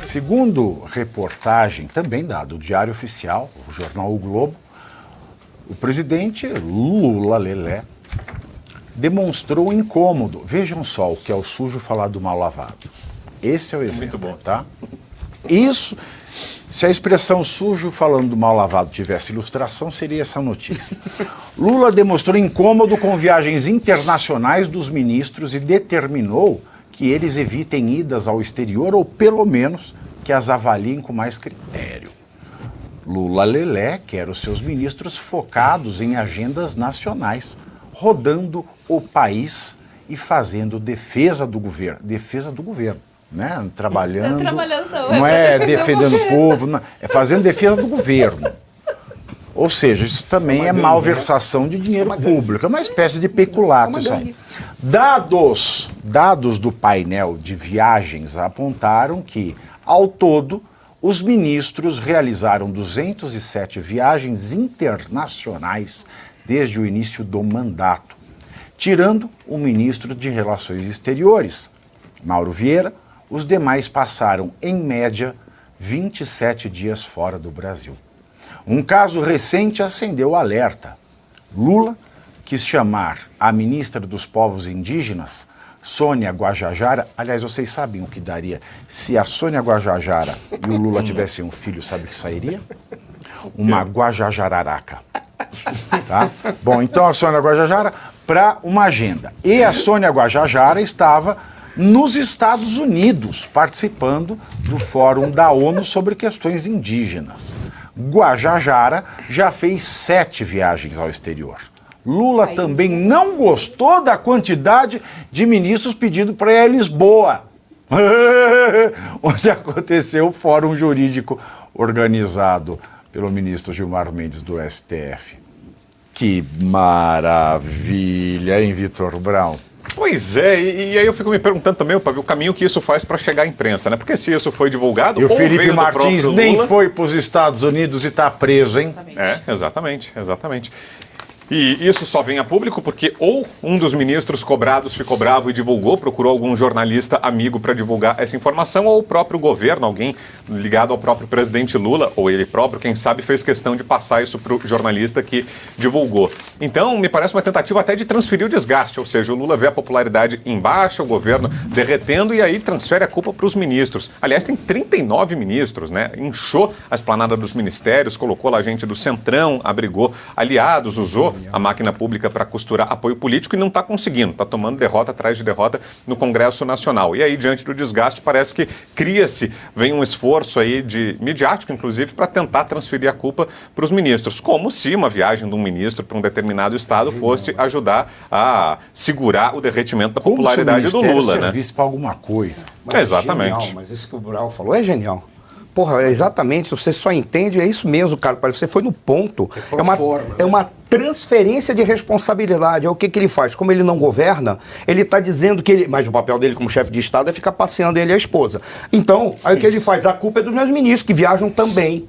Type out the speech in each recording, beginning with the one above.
Segundo reportagem, também do Diário Oficial, o jornal O Globo, o presidente Lula Lelé demonstrou incômodo. Vejam só o que é o sujo falar do mal lavado. Esse é o exemplo, muito bom, tá? Isso, se a expressão sujo falando do mal lavado tivesse ilustração, seria essa notícia. Lula demonstrou incômodo com viagens internacionais dos ministros e determinou que eles evitem idas ao exterior ou, pelo menos, que as avaliem com mais critério. Lula Lelé quer os seus ministros focados em agendas nacionais, rodando o país e fazendo defesa do governo. Defesa do governo, né? Trabalhando. Não é defendendo o povo, não, é fazendo defesa do governo. Ou seja, isso também é malversação de dinheiro público, é uma espécie de peculato isso aí. Dados do painel de viagens apontaram que, ao todo, os ministros realizaram 207 viagens internacionais desde o início do mandato, tirando o ministro de Relações Exteriores, Mauro Vieira. Os demais passaram, em média, 27 dias fora do Brasil. Um caso recente acendeu o alerta. Lula quis chamar a ministra dos Povos Indígenas, Sônia Guajajara. Aliás, vocês sabem o que daria se a Sônia Guajajara e o Lula tivessem um filho, sabe o que sairia? Uma Guajajararaca. Tá? Bom, então a Sônia Guajajara para uma agenda. E a Sônia Guajajara estava nos Estados Unidos, participando do Fórum da ONU sobre questões indígenas. Guajajara já fez 7 viagens ao exterior. Lula também não gostou da quantidade de ministros pedindo para ir a Lisboa, onde aconteceu o Fórum Jurídico organizado pelo ministro Gilmar Mendes do STF. Que maravilha, hein, Vitor Brown? Pois é, e aí eu fico me perguntando também, o caminho que isso faz para chegar à imprensa, né? Porque se isso foi divulgado... E o Felipe Martins nem foi para os Estados Unidos e está preso, hein? Exatamente. E isso só vem a público porque ou um dos ministros cobrados ficou bravo e divulgou, procurou algum jornalista amigo para divulgar essa informação, ou o próprio governo, alguém ligado ao próprio presidente Lula, ou ele próprio, quem sabe, fez questão de passar isso para o jornalista que divulgou. Então, me parece uma tentativa até de transferir o desgaste, ou seja, o Lula vê a popularidade em baixa, o governo derretendo, e aí transfere a culpa para os ministros. Aliás, tem 39 ministros, né? Inchou a esplanada dos ministérios, colocou lá gente do Centrão, abrigou aliados, usou a máquina pública para costurar apoio político e não está conseguindo, está tomando derrota atrás de derrota no Congresso Nacional. E aí, diante do desgaste, parece que vem um esforço aí midiático, inclusive, para tentar transferir a culpa para os ministros, como se uma viagem de um ministro para um determinado estado fosse ajudar a segurar o derretimento da popularidade do Lula, né? Serviço para alguma coisa. Exatamente. Genial, mas isso que o Brau falou é genial. Porra, exatamente, você só entende, é isso mesmo, cara, você foi no ponto. É uma transferência de responsabilidade. É o que ele faz. Como ele não governa, ele está dizendo que ele... Mas o papel dele como chefe de Estado é ficar passeando ele e a esposa. Então, aí o que ele faz? A culpa é dos meus ministros, que viajam também.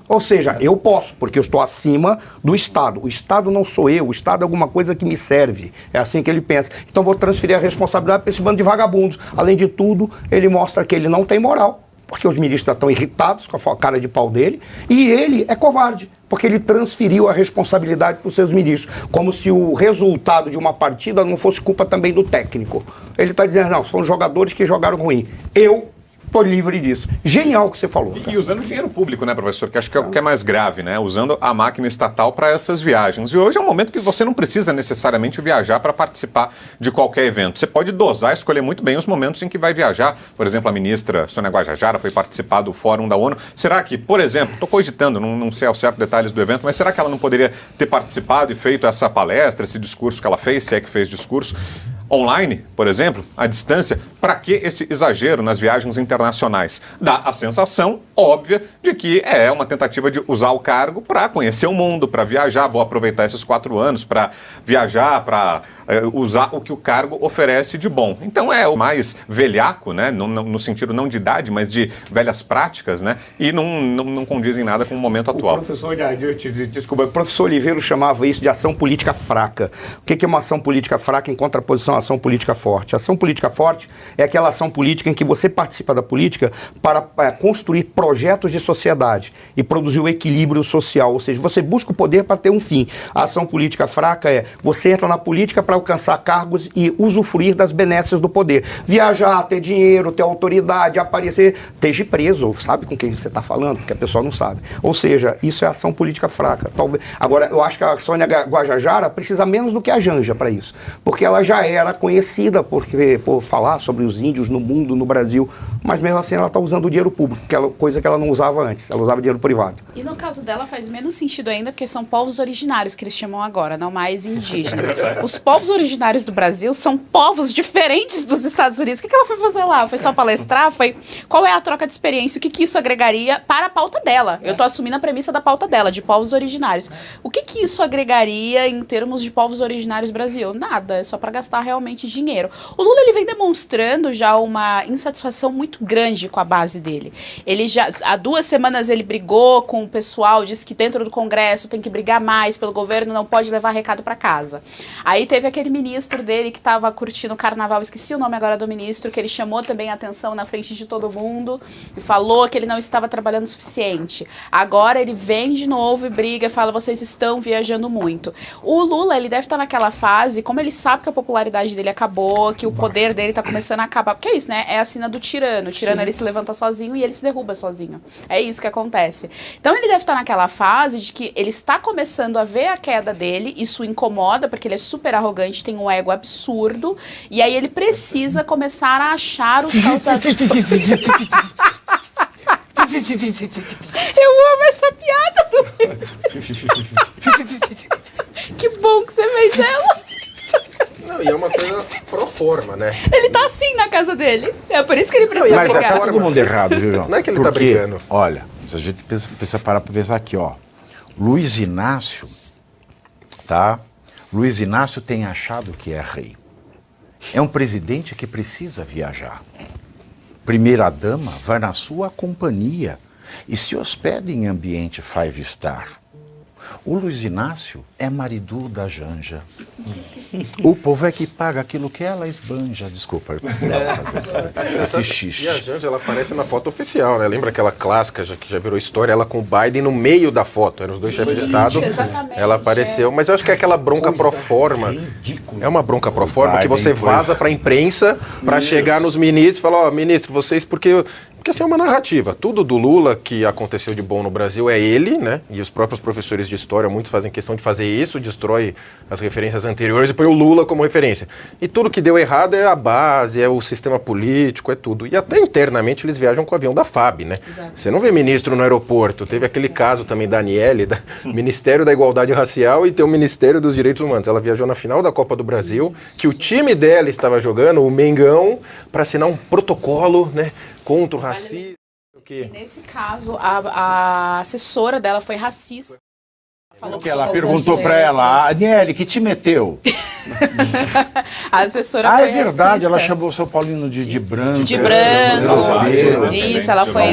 Ou seja, eu posso, porque eu estou acima do Estado. O Estado não sou eu, o Estado é alguma coisa que me serve. É assim que ele pensa. Então vou transferir a responsabilidade para esse bando de vagabundos. Além de tudo, ele mostra que ele não tem moral, porque os ministros estão irritados com a cara de pau dele, e ele é covarde, porque ele transferiu a responsabilidade para os seus ministros, como se o resultado de uma partida não fosse culpa também do técnico. Ele está dizendo, não, são jogadores que jogaram ruim. Eu estou livre disso. Genial o que você falou. E usando dinheiro público, né, professor? Que acho que é o que é mais grave, né? Usando a máquina estatal para essas viagens. E hoje é um momento que você não precisa necessariamente viajar para participar de qualquer evento. Você pode dosar, escolher muito bem os momentos em que vai viajar. Por exemplo, a ministra Sônia Guajajara foi participar do Fórum da ONU. Será que, por exemplo, estou cogitando, não sei ao certo detalhes do evento, mas será que ela não poderia ter participado e feito essa palestra, esse discurso que ela fez, se é que fez discurso, online, por exemplo, à distância, para que esse exagero nas viagens internacionais? Dá a sensação óbvia de que é uma tentativa de usar o cargo para conhecer o mundo, para viajar. Vou aproveitar esses 4 anos para viajar, para usar o que o cargo oferece de bom. Então é o mais velhaco, né? No sentido não de idade, mas de velhas práticas, né? E não condizem nada com o momento atual. Desculpa, o professor Oliveira chamava isso de ação política fraca. O que é uma ação política fraca em contraposição à ação política forte? A ação política forte é aquela ação política em que você participa da política para construir projetos de sociedade e produzir o equilíbrio social, ou seja, você busca o poder para ter um fim. A ação política fraca é você entra na política para alcançar cargos e usufruir das benesses do poder. Viajar, ter dinheiro, ter autoridade, aparecer, esteja preso, sabe com quem você está falando? Porque a pessoa não sabe. Ou seja, isso é ação política fraca. Talvez. Agora, eu acho que a Sônia Guajajara precisa menos do que a Janja para isso, porque ela já era conhecida por falar sobre os índios no mundo, no Brasil, mas mesmo assim ela está usando o dinheiro público, coisa que ela não usava antes, ela usava dinheiro privado. E no caso dela faz menos sentido ainda, porque são povos originários que eles chamam agora, não mais indígenas. Os povos originários do Brasil são povos diferentes dos Estados Unidos. O que ela foi fazer lá? Foi só palestrar? Qual é a troca de experiência? O que isso agregaria para a pauta dela? Eu estou assumindo a premissa da pauta dela, de povos originários. O que isso agregaria em termos de povos originários do Brasil? Nada, é só para gastar realmente dinheiro. O Lula, ele vem demonstrando já uma insatisfação muito grande com a base dele. Ele já, há 2 semanas ele brigou com o pessoal, disse que dentro do Congresso tem que brigar mais pelo governo, não pode levar recado para casa. Aí teve aquele ministro dele que estava curtindo o carnaval, esqueci o nome agora do ministro, que ele chamou também a atenção na frente de todo mundo e falou que ele não estava trabalhando o suficiente. Agora ele vem de novo e briga, fala, vocês estão viajando muito. O Lula, ele deve estar naquela fase, como ele sabe que a popularidade dele acabou, que o poder dele está começando a acabar, porque é isso, né? É a sina do tirano. O tirano, ele se levanta sozinho e ele se derruba sozinho. É isso que acontece. Então ele deve estar naquela fase de que ele está começando a ver a queda dele, isso incomoda, porque ele é super arrogante, tem um ego absurdo, e aí ele precisa começar a achar os causadores. Eu amo essa piada Que bom que você fez ela. Não, e é uma coisa pro forma, né? Ele tá assim na casa dele. É por isso que ele precisa Mas brigar. tá todo mundo errado, viu, João? Não é que ele tá brigando. Olha, a gente precisa parar pra pensar aqui, ó. Luiz Inácio, tá? Luiz Inácio tem achado que é rei. É um presidente que precisa viajar. Primeira-dama vai na sua companhia e se hospeda em ambiente five-star. O Luiz Inácio é marido da Janja. O povo é que paga aquilo que ela esbanja. Desculpa, eu precisava fazer esse xixi. E a Janja, ela aparece na foto oficial, né? Lembra aquela clássica que já virou história? Ela com o Biden no meio da foto. Eram os dois chefes de Estado. Exatamente, ela apareceu. Mas eu acho que é aquela bronca pro forma. É uma bronca pro forma que você vaza pra imprensa pra chegar nos ministros e falar, ó, ministro, vocês, porque assim, é uma narrativa. Tudo do Lula que aconteceu de bom no Brasil é ele, né? E os próprios professores de história, muitos fazem questão de fazer isso, destrói as referências anteriores e põe o Lula como referência. E tudo que deu errado é a base, é o sistema político, é tudo. E até internamente eles viajam com o avião da FAB, né? Exato. Você não vê ministro no aeroporto. Teve aquele caso também da Aniele, do Ministério da Igualdade Racial e tem o Ministério dos Direitos Humanos. Ela viajou na final da Copa do Brasil, que o time dela estava jogando, o Mengão, para assinar um protocolo, né? Contra o racismo. E nesse caso, a assessora dela foi racista. Falou que ela perguntou pra ela, Aniele, que te meteu? A assessora foi é verdade, racista. Ela chamou o São Paulino de branco. De branco. Isso, ela foi.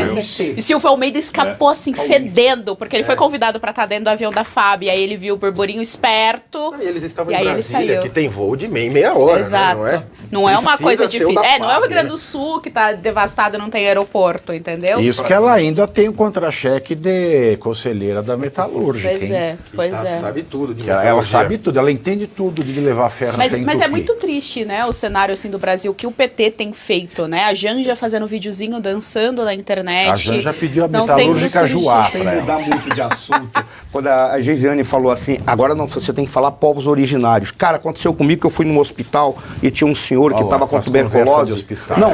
E Silvio Almeida escapou assim, fedendo, porque ele foi convidado pra estar dentro do avião da FAB, e aí ele viu o burburinho esperto. E eles estavam em Brasília, que tem voo de meia hora. Exato. Né? Não é uma coisa difícil. Não é o Rio Grande do Sul que tá devastado e não tem aeroporto, entendeu? Isso que ela ainda tem o contra-cheque de conselheira da metalúrgica. Pois é. Pois ela sabe tudo de ela sabe tudo, ela entende tudo de levar ferro até entupir. Mas é muito triste, né, o cenário assim do Brasil que o PT tem feito, né? A Janja fazendo videozinho, dançando na internet. A Janja pediu a metalúrgica Joá pra ela. Sem mudar muito de assunto. Quando a Geisiane falou assim, agora não, você tem que falar povos originários. Cara, aconteceu comigo que eu fui num hospital e tinha um senhor que estava com tuberculose. Hospital. Não,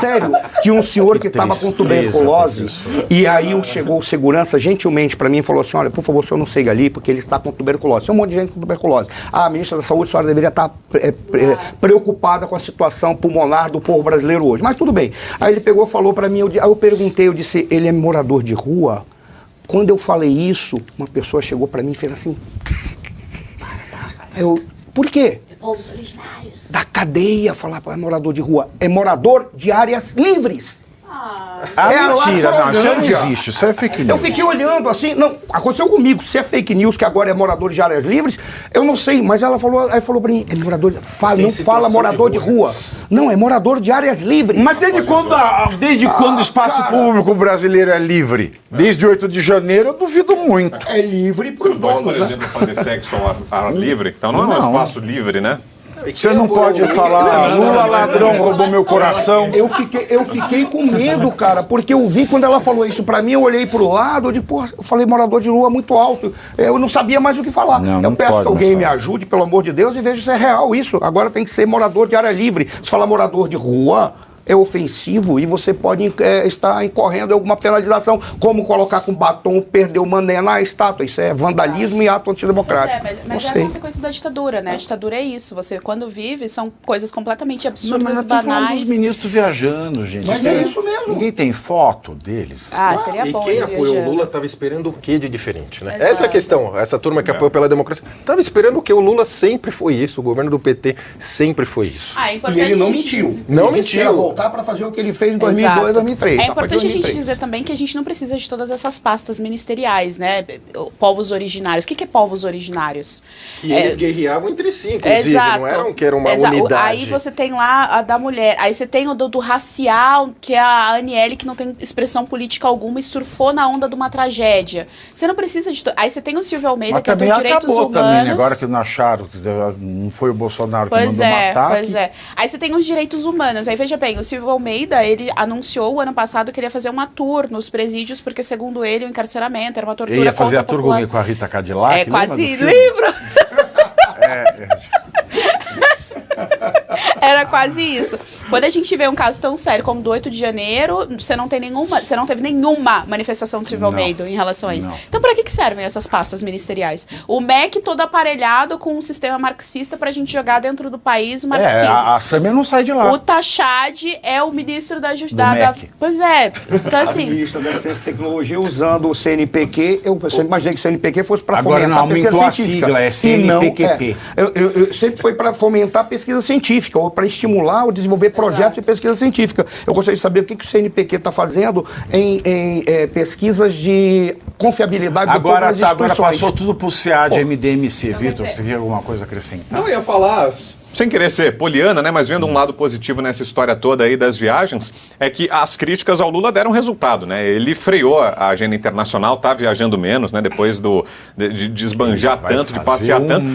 sério, tinha um senhor que estava com tuberculose, e aí chegou o segurança gentilmente para mim e falou assim, olha, por favor, o senhor não siga ali, porque ele está com tuberculose. Tem um monte de gente com tuberculose. Ah, a ministra da Saúde, a senhora deveria estar preocupada com a situação pulmonar do povo brasileiro hoje. Mas tudo bem. Aí ele pegou e falou para mim, aí eu perguntei, eu disse, ele é morador de rua? Quando eu falei isso, uma pessoa chegou para mim e fez assim. Por quê? Povos originários. Da cadeia, falar para morador de rua. É morador de áreas livres. Mentira, não, isso não existe, isso é fake news. Eu fiquei olhando assim, não, aconteceu comigo, se é fake news, que agora é morador de áreas livres, eu não sei, mas ela falou, aí falou pra mim, é morador, não fala morador de rua, não, é morador de áreas livres. Mas desde quando o espaço público brasileiro é livre? Desde 8 de janeiro, eu duvido muito. É livre pros donos, por exemplo, fazer sexo ao ar livre, então não é um espaço livre, né? Você não pode falar, Lula ladrão roubou meu coração. Eu fiquei com medo, cara, porque eu vi quando ela falou isso pra mim, eu olhei pro lado, eu disse, pô, eu falei morador de rua muito alto, eu não sabia mais o que falar. Eu peço que alguém me ajude, pelo amor de Deus, e veja se é real isso. Agora tem que ser morador de área livre. Se falar morador de rua, é ofensivo e você pode estar incorrendo em alguma penalização, como colocar com batom, perder o mané na estátua. Isso é vandalismo e ato antidemocrático. Mas é a consequência da ditadura, né? A ditadura é isso. Você, quando vive, são coisas completamente absurdas e banais. Falando dos ministros viajando, gente. Mas é isso mesmo. Ninguém tem foto deles. Seria bom. E quem apoiou o Lula estava esperando o quê de diferente, né? Exato. Essa é a questão. Essa turma que apoiou pela democracia estava esperando o quê? O Lula sempre foi isso. O governo do PT sempre foi isso. E ele não mentiu. Não mentiu. Para fazer o que ele fez em 2002, 2003. É importante a gente dizer também que a gente não precisa de todas essas pastas ministeriais, né? Povos originários. O que é povos originários? E eles guerreavam entre si, inclusive. Não eram que era uma unidade. Aí você tem lá a da mulher. Aí você tem o do racial, que é a Aniele, que não tem expressão política alguma e surfou na onda de uma tragédia. Você não precisa de... Aí você tem o Silvio Almeida, que é do direitos humanos. Também, agora que não acharam, não foi o Bolsonaro que mandou matar. Pois é. Aí você tem os direitos humanos. Aí veja bem, o Silvio Almeida, ele anunciou o ano passado que ele ia fazer uma tour nos presídios, porque segundo ele o encarceramento era uma tortura. Ele ia fazer a tour com a Rita Cadillac? Quase lembro. Era quase isso. Quando a gente vê um caso tão sério como do 8 de janeiro, você não teve nenhuma manifestação do Silvio Almeida em relação a isso. Não. Então, para que servem essas pastas ministeriais? O MEC todo aparelhado com um sistema marxista pra gente jogar dentro do país o marxismo. A Samia não sai de lá. O Tachad é o ministro da Justiça. Pois é. Então, assim... A ministra da Ciência e Tecnologia usando o CNPq, eu imaginei que o CNPq fosse para fomentar a pesquisa científica. Agora não, aumentou a sigla, é CNPqP. Eu sempre foi para fomentar a pesquisa científica, ou para estimular ou desenvolver projetos de pesquisa científica. Eu gostaria de saber o que o CNPq está fazendo em pesquisas de confiabilidade do povo nas instituições. Agora passou tudo para o CEAD, MDMC. Vitor, você quer alguma coisa a acrescentar? Não, eu ia falar... Sem querer ser poliana, né, mas vendo um lado positivo nessa história toda aí das viagens, é que as críticas ao Lula deram resultado, né? Ele freou a agenda internacional, tá viajando menos, né, depois de esbanjar tanto, de passear tanto.